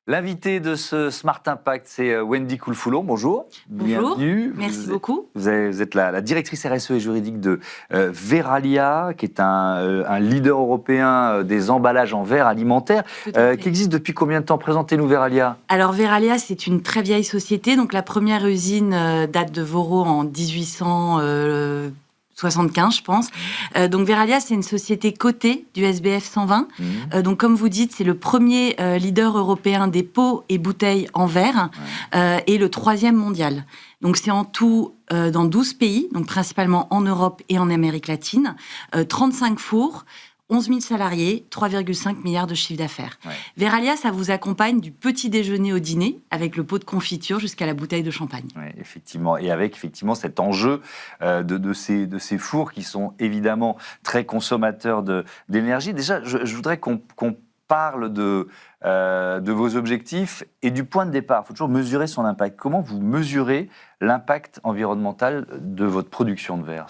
L'invité de ce Smart Impact, c'est Wendy Coulfoulon. Bonjour. Bonjour. Bienvenue. Merci beaucoup. Vous êtes la directrice RSE et juridique de Verallia, qui est un leader européen des emballages en verre alimentaire, qui existe depuis combien de temps? Présentez-nous Verallia. Alors Verallia, c'est une très vieille société. Donc la première usine date de Voro en 1875, je pense. Donc Verallia, c'est une société cotée du SBF 120. Donc comme vous dites, c'est le premier leader européen des pots et bouteilles en verre et le 3e mondial. Donc c'est en tout dans 12 pays, donc principalement en Europe et en Amérique latine, 35 fours, 11 000 salariés, 3,5 milliards de chiffre d'affaires. Ouais. Verallia, ça vous accompagne du petit déjeuner au dîner, avec le pot de confiture jusqu'à la bouteille de champagne. Oui, effectivement. Et avec effectivement cet enjeu de ces fours qui sont évidemment très consommateurs d'énergie. Déjà, je voudrais qu'on parle de vos objectifs et du point de départ. Il faut toujours mesurer son impact. Comment vous mesurez l'impact environnemental de votre production de verre ?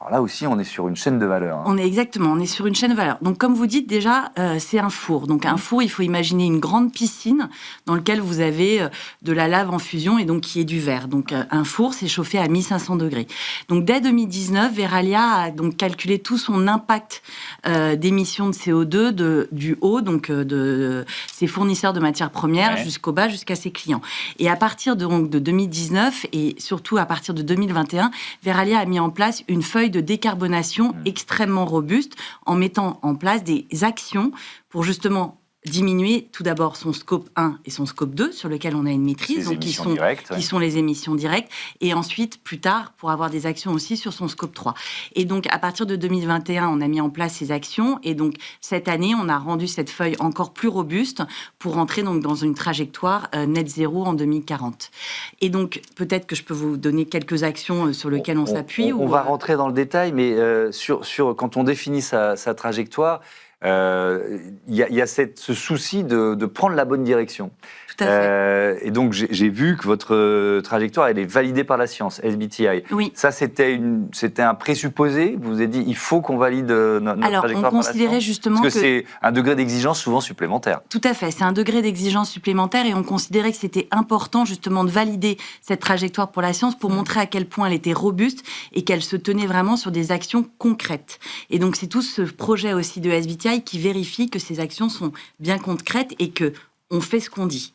Alors là aussi, on est sur une chaîne de valeur. On est sur une chaîne de valeur. Donc, comme vous dites déjà, c'est un four. Donc, un four, il faut imaginer une grande piscine dans laquelle vous avez de la lave en fusion et donc qui est du verre. Donc, un four, c'est chauffé à 1500 degrés. Donc, dès 2019, Verallia a donc calculé tout son impact d'émissions de CO2 du haut, donc de ses fournisseurs de matières premières jusqu'au bas, jusqu'à ses clients. Et à partir de 2019 et surtout à partir de 2021, Verallia a mis en place une feuille de décarbonation extrêmement robuste en mettant en place des actions pour justement diminuer tout d'abord son scope 1 et son scope 2 sur lequel on a une maîtrise, donc qui sont les émissions directes, et ensuite plus tard pour avoir des actions aussi sur son scope 3. Et donc à partir de 2021, on a mis en place ces actions et donc cette année, on a rendu cette feuille encore plus robuste pour entrer donc dans une trajectoire net zéro en 2040. Et donc peut-être que je peux vous donner quelques actions sur lesquelles on s'appuie. On va rentrer dans le détail, mais quand on définit sa trajectoire, il y a ce souci de prendre la bonne direction. Tout à fait. Et donc, j'ai vu que votre trajectoire, elle est validée par la science, SBTi. Oui. Ça, c'était un présupposé. Vous vous avez dit, il faut qu'on valide notre trajectoire par la science. Alors, on considérait justement que c'est un degré d'exigence souvent supplémentaire. Tout à fait. C'est un degré d'exigence supplémentaire et on considérait que c'était important justement de valider cette trajectoire pour la science pour montrer à quel point elle était robuste et qu'elle se tenait vraiment sur des actions concrètes. Et donc, c'est tout ce projet aussi de SBTi qui vérifie que ces actions sont bien concrètes et qu'on fait ce qu'on dit.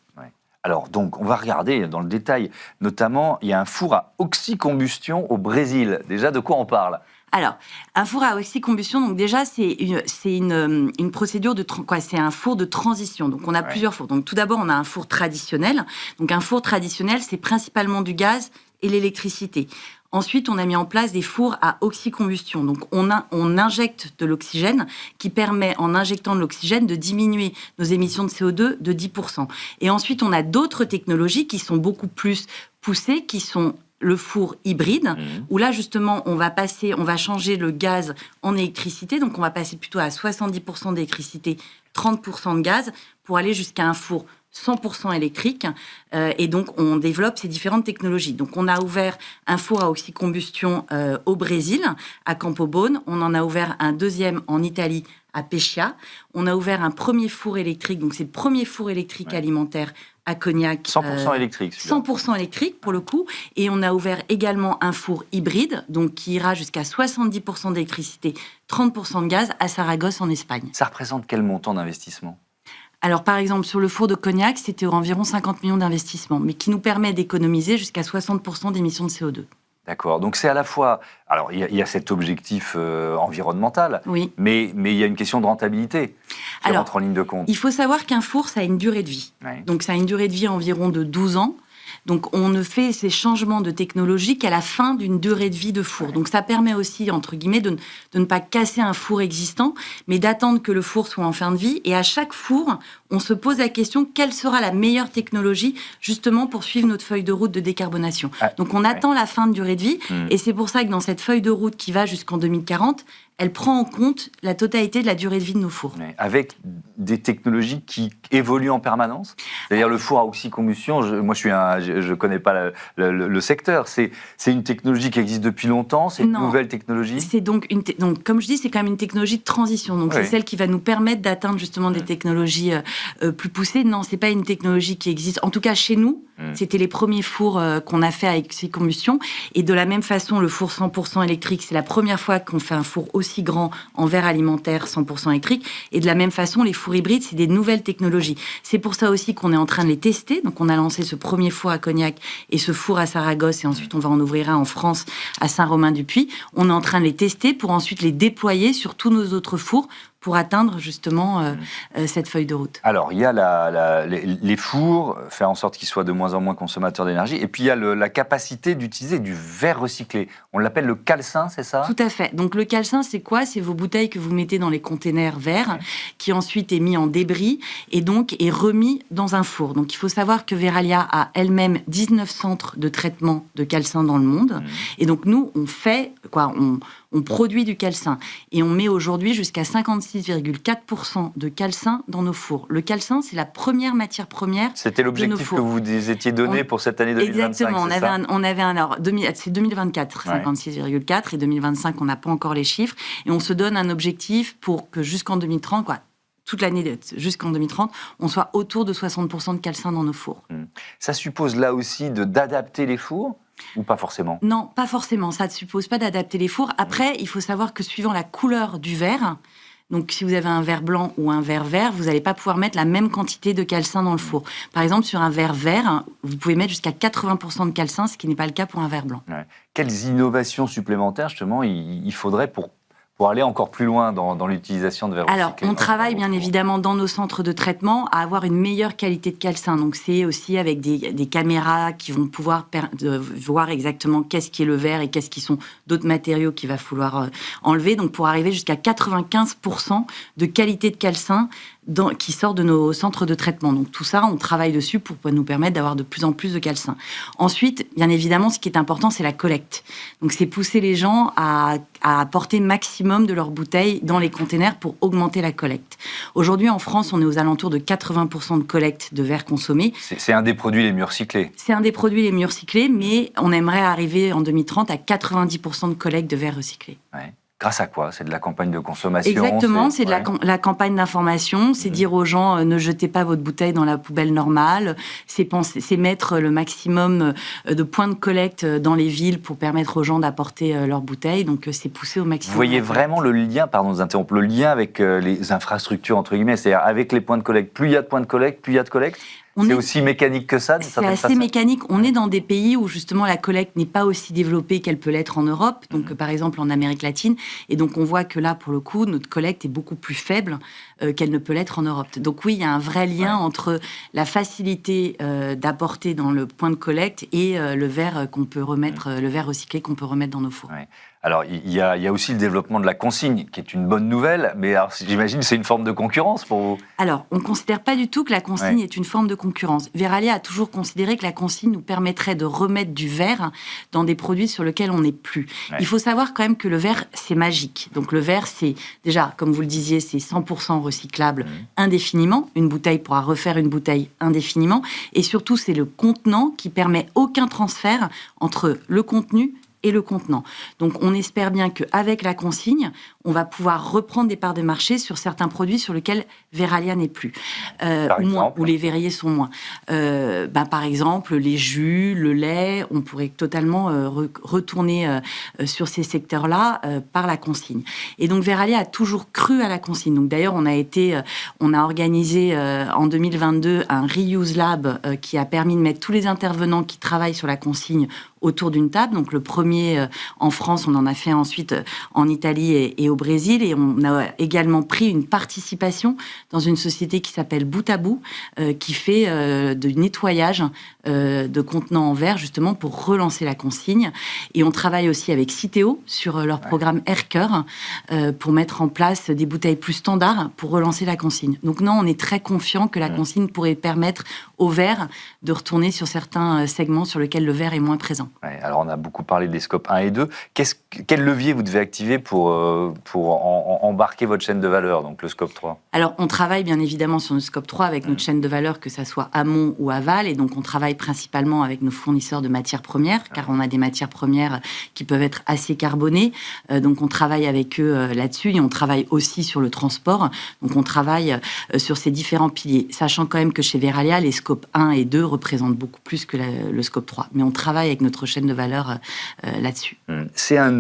Alors, donc, on va regarder dans le détail. Notamment, il y a un four à oxycombustion au Brésil. Déjà, de quoi on parle ? Alors, un four à oxycombustion, donc déjà, c'est une procédure c'est un four de transition. Donc, on a plusieurs fours. Donc, tout d'abord, on a un four traditionnel. Donc, un four traditionnel, c'est principalement du gaz et l'électricité. Ensuite, on a mis en place des fours à oxycombustion. Donc, on injecte de l'oxygène qui permet, en injectant de l'oxygène, de diminuer nos émissions de CO2 de 10%. Et ensuite, on a d'autres technologies qui sont beaucoup plus poussées, qui sont le four hybride, où là, justement, on va changer le gaz en électricité. Donc, on va passer plutôt à 70% d'électricité, 30% de gaz, pour aller jusqu'à un four 100% électrique, et donc on développe ces différentes technologies. Donc on a ouvert un four à oxycombustion au Brésil, à Campobonne, on en a ouvert un deuxième en Italie, à Pescia, on a ouvert un premier four électrique, donc c'est le premier four électrique alimentaire à Cognac. 100% électrique. 100% électrique pour le coup, et on a ouvert également un four hybride, donc qui ira jusqu'à 70% d'électricité, 30% de gaz à Saragosse en Espagne. Ça représente quel montant d'investissement ? Alors, par exemple, sur le four de Cognac, c'était environ 50 millions d'investissements, mais qui nous permet d'économiser jusqu'à 60% d'émissions de CO2. D'accord. Donc, c'est à la fois... Alors, il y a cet objectif environnemental, mais il y a une question de rentabilité qui rentre en ligne de compte. Il faut savoir qu'un four, ça a une durée de vie. Oui. Donc, ça a une durée de vie environ de 12 ans. Donc, on ne fait ces changements de technologie qu'à la fin d'une durée de vie de four. Donc, ça permet aussi, entre guillemets, de ne pas casser un four existant, mais d'attendre que le four soit en fin de vie. Et à chaque four, on se pose la question, quelle sera la meilleure technologie, justement, pour suivre notre feuille de route de décarbonation. Donc, on attend la fin de durée de vie. Et c'est pour ça que dans cette feuille de route qui va jusqu'en 2040, elle prend en compte la totalité de la durée de vie de nos fours. Avec des technologies qui évoluent en permanence. C'est-à-dire le four à oxycombustion, moi je suis je connais pas le secteur. C'est une technologie qui existe depuis longtemps, c'est une nouvelle technologie. C'est donc donc comme je dis, c'est quand même une technologie de transition. Donc c'est celle qui va nous permettre d'atteindre justement des technologies plus poussées. Non, c'est pas une technologie qui existe. En tout cas chez nous, c'était les premiers fours qu'on a fait avec ces combustions. Et de la même façon, le four 100% électrique, c'est la première fois qu'on fait un four aussi grand en verre alimentaire 100% électrique. Et de la même façon, les fours hybrides, c'est des nouvelles technologies. C'est pour ça aussi qu'on est en train de les tester. Donc on a lancé ce premier four à Cognac et ce four à Saragosse. Et ensuite, on va en ouvrir un en France à Saint-Romain-du-Puy. On est en train de les tester pour ensuite les déployer sur tous nos autres fours pour atteindre justement cette feuille de route. Alors, il y a les fours, faire en sorte qu'ils soient de moins en moins consommateurs d'énergie, et puis il y a la capacité d'utiliser du verre recyclé. On l'appelle le calcin, c'est ça ? Tout à fait. Donc le calcin, c'est quoi ? C'est vos bouteilles que vous mettez dans les containers verts, qui ensuite est mis en débris, et donc est remis dans un four. Donc il faut savoir que Verallia a elle-même 19 centres de traitement de calcin dans le monde, et donc nous, on produit du calcin et on met aujourd'hui jusqu'à 56,4% de calcin dans nos fours. Le calcin, c'est la première matière première. C'était l'objectif que vous étiez donné pour cette année 2025. Exactement. C'est 2024, 56,4 et 2025, on n'a pas encore les chiffres. Et on se donne un objectif pour que jusqu'en 2030, toute l'année jusqu'en 2030, on soit autour de 60% de calcin dans nos fours. Ça suppose là aussi d'adapter les fours ? Ou pas forcément ? Non, pas forcément. Ça ne suppose pas d'adapter les fours. Après, il faut savoir que suivant la couleur du verre, donc si vous avez un verre blanc ou un verre vert, vous n'allez pas pouvoir mettre la même quantité de calcin dans le four. Par exemple, sur un verre vert, vous pouvez mettre jusqu'à 80% de calcin, ce qui n'est pas le cas pour un verre blanc. Quelles innovations supplémentaires, justement, il faudrait pour aller encore plus loin dans l'utilisation de verre recyclé ? Alors, on travaille bien évidemment dans nos centres de traitement à avoir une meilleure qualité de calcin. Donc, c'est aussi avec des caméras qui vont pouvoir voir exactement qu'est-ce qui est le verre et qu'est-ce qui sont d'autres matériaux qu'il va falloir enlever. Donc, pour arriver jusqu'à 95% de qualité de calcin qui sort de nos centres de traitement. Donc tout ça, on travaille dessus pour nous permettre d'avoir de plus en plus de calcin. Ensuite, bien évidemment, ce qui est important, c'est la collecte. Donc c'est pousser les gens à apporter maximum de leurs bouteilles dans les containers pour augmenter la collecte. Aujourd'hui, en France, on est aux alentours de 80% de collecte de verre consommé. C'est un des produits les mieux recyclés. C'est un des produits les mieux recyclés, mais on aimerait arriver en 2030 à 90% de collecte de verre recyclé. Ouais. Grâce à quoi ? C'est de la campagne de consommation ? Exactement, c'est de la campagne d'information, c'est dire aux gens ne jetez pas votre bouteille dans la poubelle normale, c'est mettre le maximum de points de collecte dans les villes pour permettre aux gens d'apporter leurs bouteilles, donc c'est pousser au maximum. Vous voyez vraiment le lien, pardon de vous interrompre, le lien avec les infrastructures, entre guillemets, c'est-à-dire avec les points de collecte, plus il y a de points de collecte, plus il y a de collecte ? C'est aussi mécanique que ça, d'une certaine façon ? C'est assez mécanique. On est dans des pays où justement la collecte n'est pas aussi développée qu'elle peut l'être en Europe, donc par exemple en Amérique latine. Et donc on voit que là, pour le coup, notre collecte est beaucoup plus faible qu'elle ne peut l'être en Europe. Donc oui, il y a un vrai lien entre la facilité d'apporter dans le point de collecte et le verre qu'on peut remettre, le verre recyclé qu'on peut remettre dans nos fours. Ouais. Alors, il y a aussi le développement de la consigne, qui est une bonne nouvelle, mais alors, j'imagine que c'est une forme de concurrence pour vous. Alors, on ne considère pas du tout que la consigne est une forme de concurrence. Verallia a toujours considéré que la consigne nous permettrait de remettre du verre dans des produits sur lesquels on n'est plus. Il faut savoir quand même que le verre, c'est magique. Donc le verre, c'est déjà, comme vous le disiez, c'est 100% recyclable indéfiniment. Une bouteille pourra refaire une bouteille indéfiniment. Et surtout, c'est le contenant qui permet aucun transfert entre le contenu et le contenant. Donc, on espère bien qu'avec la consigne, on va pouvoir reprendre des parts de marché sur certains produits sur lesquels Verallia n'est plus, ou les verriers sont moins. Par exemple, les jus, le lait, on pourrait totalement retourner sur ces secteurs-là par la consigne. Et donc, Verallia a toujours cru à la consigne. Donc, d'ailleurs, on a organisé en 2022 un Reuse Lab qui a permis de mettre tous les intervenants qui travaillent sur la consigne autour d'une table. Donc le premier en France, on en a fait ensuite en Italie et au Brésil. Et on a également pris une participation dans une société qui s'appelle Bout à Bout, qui fait du nettoyage de contenants en verre, justement pour relancer la consigne. Et on travaille aussi avec Citeo sur leur programme Aircœur pour mettre en place des bouteilles plus standards pour relancer la consigne. Donc non, on est très confiant que la consigne pourrait permettre au verre de retourner sur certains segments sur lesquels le verre est moins présent. Ouais, alors on a beaucoup parlé des scopes 1 et 2. quel levier vous devez activer pour embarquer votre chaîne de valeur, donc le scope 3? Alors, on travaille bien évidemment sur le scope 3 avec notre chaîne de valeur, que ça soit amont ou aval, et donc on travaille principalement avec nos fournisseurs de matières premières, car on a des matières premières qui peuvent être assez carbonées, donc on travaille avec eux là-dessus, et on travaille aussi sur le transport, donc on travaille sur ces différents piliers, sachant quand même que chez Verallia, les scopes 1 et 2 représentent beaucoup plus que le scope 3, mais on travaille avec notre chaîne de valeur là-dessus. C'est un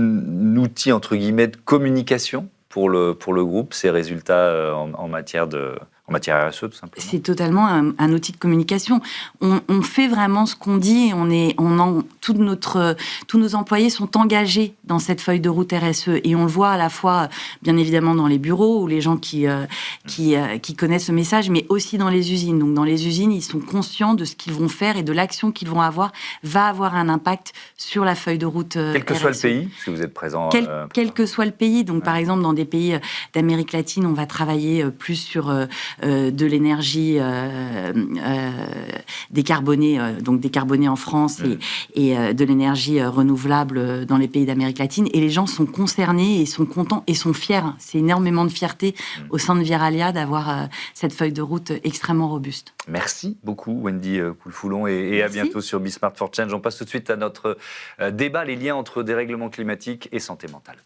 outil, entre guillemets, de communication pour le groupe, ces résultats en matière RSE, tout simplement? C'est totalement un outil de communication. On fait vraiment ce qu'on dit. Tous nos employés sont engagés dans cette feuille de route RSE. Et on le voit à la fois, bien évidemment, dans les bureaux, où les gens qui connaissent ce message, mais aussi dans les usines. Donc, dans les usines, ils sont conscients de ce qu'ils vont faire et de l'action qu'ils vont avoir, va avoir un impact sur la feuille de route RSE. Quel que soit le pays, si vous êtes présent. Quel que soit le pays. Donc, par exemple, dans des pays d'Amérique latine, on va travailler plus sur de l'énergie décarbonée, donc décarbonée en France et de l'énergie renouvelable dans les pays d'Amérique latine. Et les gens sont concernés et sont contents et sont fiers. C'est énormément de fierté au sein de Verallia d'avoir cette feuille de route extrêmement robuste. Merci beaucoup, Wendy Coulfoulon, et à bientôt sur Be Smart for Change. On passe tout de suite à notre débat, les liens entre dérèglement climatique et santé mentale.